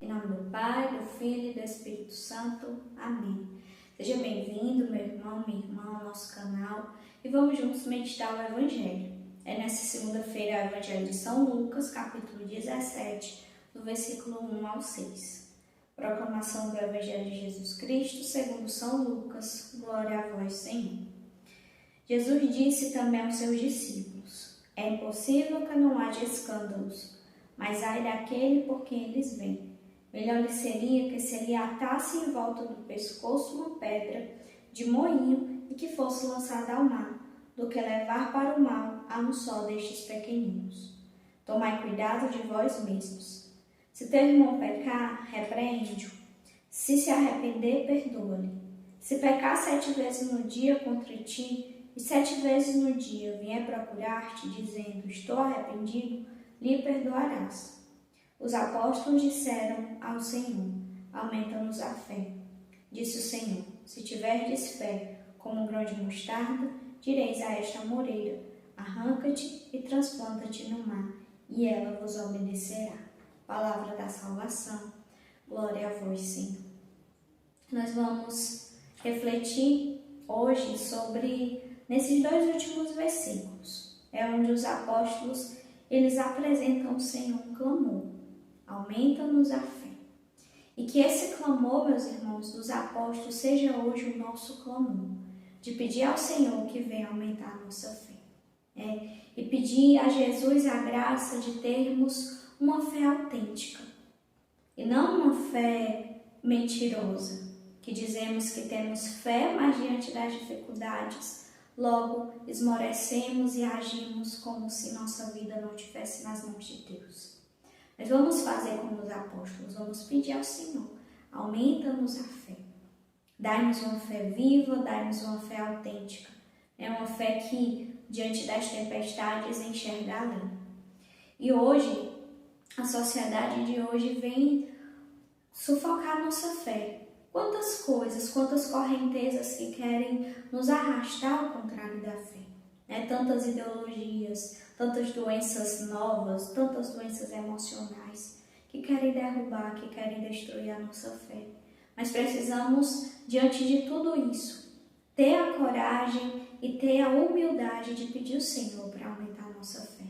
Em nome do Pai, do Filho e do Espírito Santo. Amém. Seja bem-vindo, meu irmão, minha irmã, ao nosso canal e vamos juntos meditar o Evangelho. É nesta segunda-feira o Evangelho de São Lucas, capítulo 17, do versículo 1 ao 6. Proclamação do Evangelho de Jesus Cristo, segundo São Lucas. Glória a vós, Senhor. Jesus disse também aos seus discípulos: é impossível que não haja escândalos, mas ai daquele por quem eles vêm. Melhor lhe seria que se lhe atasse em volta do pescoço uma pedra de moinho e que fosse lançada ao mar, do que levar para o mal a um só destes pequeninos. Tomai cuidado de vós mesmos. Se teu irmão pecar, repreende-o. Se se arrepender, perdoa-lhe. Se pecar 7 vezes no dia contra ti, e 7 vezes no dia vier procurar-te, dizendo: estou arrependido, lhe perdoarás. Os apóstolos disseram ao Senhor: aumenta-nos a fé. Disse o Senhor: se tiverdes fé como um grão de mostarda, direis a esta moreira: arranca-te e transplanta-te no mar, e ela vos obedecerá. Palavra da salvação. Glória a vós, Senhor. Nós vamos refletir hoje sobre nesses 2 últimos versículos. É onde os apóstolos eles apresentam ao Senhor um clamor: aumenta-nos a fé. E que esse clamor, meus irmãos, dos apóstolos, seja hoje o nosso clamor, de pedir ao Senhor que venha aumentar a nossa fé. E pedir a Jesus a graça de termos uma fé autêntica, e não uma fé mentirosa, que dizemos que temos fé, mas diante das dificuldades, logo esmorecemos e agimos como se nossa vida não estivesse nas mãos de Deus. Mas vamos fazer como os apóstolos, vamos pedir ao Senhor: aumenta-nos a fé. Dai-nos uma fé viva, dai-nos uma fé autêntica. É uma fé que, diante das tempestades, enxerga além. E hoje, a sociedade de hoje vem sufocar nossa fé. Quantas coisas, quantas correntezas que querem nos arrastar ao contrário da fé. Tantas ideologias, tantas doenças novas, tantas doenças emocionais que querem derrubar, que querem destruir a nossa fé. Mas precisamos, diante de tudo isso, ter a coragem e ter a humildade de pedir ao Senhor para aumentar a nossa fé.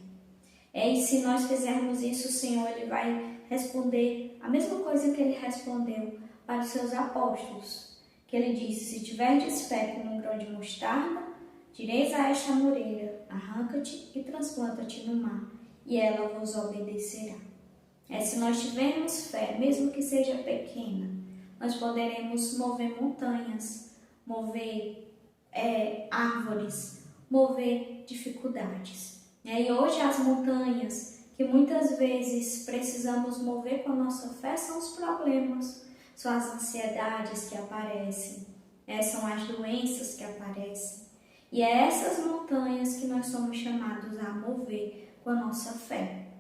E se nós fizermos isso, o Senhor ele vai responder a mesma coisa que ele respondeu para os seus apóstolos, que ele disse: se tiverdes fé como um grão de mostarda, direis a esta moreira: arranca-te e transplanta-te no mar, e ela vos obedecerá. Se nós tivermos fé, mesmo que seja pequena, nós poderemos mover montanhas, mover árvores, mover dificuldades. E hoje as montanhas que muitas vezes precisamos mover com a nossa fé são os problemas, são as ansiedades que aparecem, são as doenças que aparecem. E é essas montanhas que nós somos chamados a mover com a nossa fé,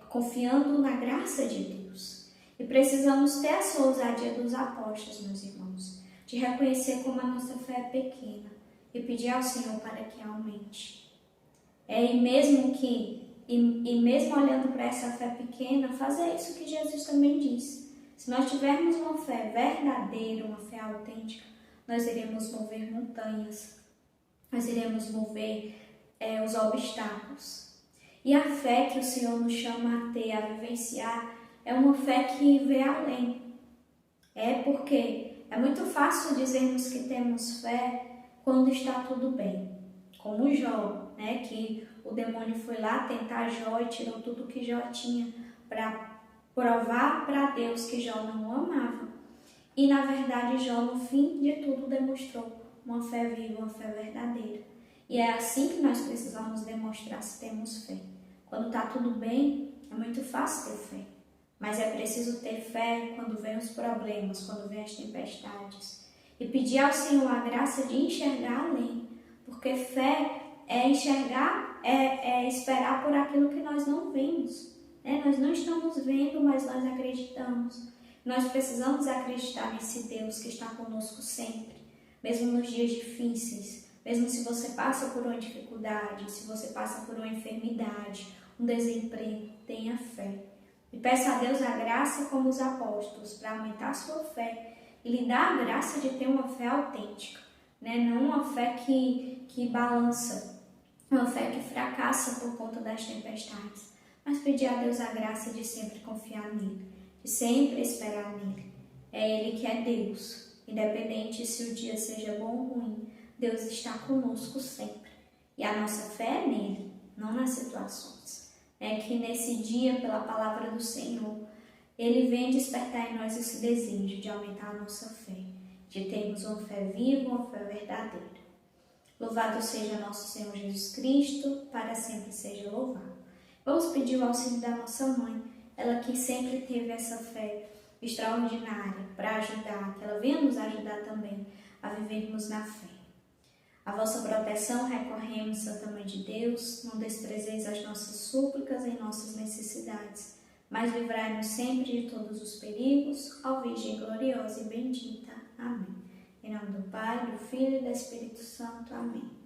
confiando na graça de Deus. E precisamos ter essa ousadia dos apóstolos, meus irmãos, de reconhecer como a nossa fé é pequena e pedir ao Senhor para que aumente. E mesmo olhando para essa fé pequena, fazer isso que Jesus também disse. Se nós tivermos uma fé verdadeira, uma fé autêntica, nós iremos mover montanhas, nós iremos mover os obstáculos. E a fé que o Senhor nos chama a ter, a vivenciar, é uma fé que vê além. Porque é muito fácil dizermos que temos fé quando está tudo bem. Como Jó, que o demônio foi lá tentar Jó e tirou tudo que Jó tinha para provar para Deus que Jó não o amava. E na verdade Jó, no fim de tudo, demonstrou uma fé viva, uma fé verdadeira. E é assim que nós precisamos demonstrar se temos fé. Quando está tudo bem, é muito fácil ter fé. Mas é preciso ter fé quando vem os problemas, quando vem as tempestades. E pedir ao Senhor a graça de enxergar além. Porque fé é enxergar, é esperar por aquilo que nós não vemos. Nós não estamos vendo, mas nós acreditamos. Nós precisamos acreditar nesse Deus que está conosco sempre, mesmo nos dias difíceis, mesmo se você passa por uma dificuldade, se você passa por uma enfermidade, um desemprego, tenha fé. E peça a Deus a graça como os apóstolos para aumentar a sua fé e lhe dar a graça de ter uma fé autêntica, né? Não uma fé que balança, uma fé que fracassa por conta das tempestades, mas pedir a Deus a graça de sempre confiar nele, de sempre esperar nele. É Ele que é Deus, independente se o dia seja bom ou ruim, Deus está conosco sempre. E a nossa fé é nele, não nas situações. É que nesse dia, pela palavra do Senhor, Ele vem despertar em nós esse desejo de aumentar a nossa fé, de termos uma fé viva, uma fé verdadeira. Louvado seja nosso Senhor Jesus Cristo, para sempre seja louvado. Vamos pedir o auxílio da nossa mãe, ela que sempre teve essa fé extraordinária para ajudar, que ela venha nos ajudar também a vivermos na fé. A vossa proteção recorremos, Santa Mãe de Deus, não desprezeis as nossas súplicas em nossas necessidades, mas livrai-nos sempre de todos os perigos, ó Virgem gloriosa e bendita. Amém. Em nome do Pai, do Filho e do Espírito Santo. Amém.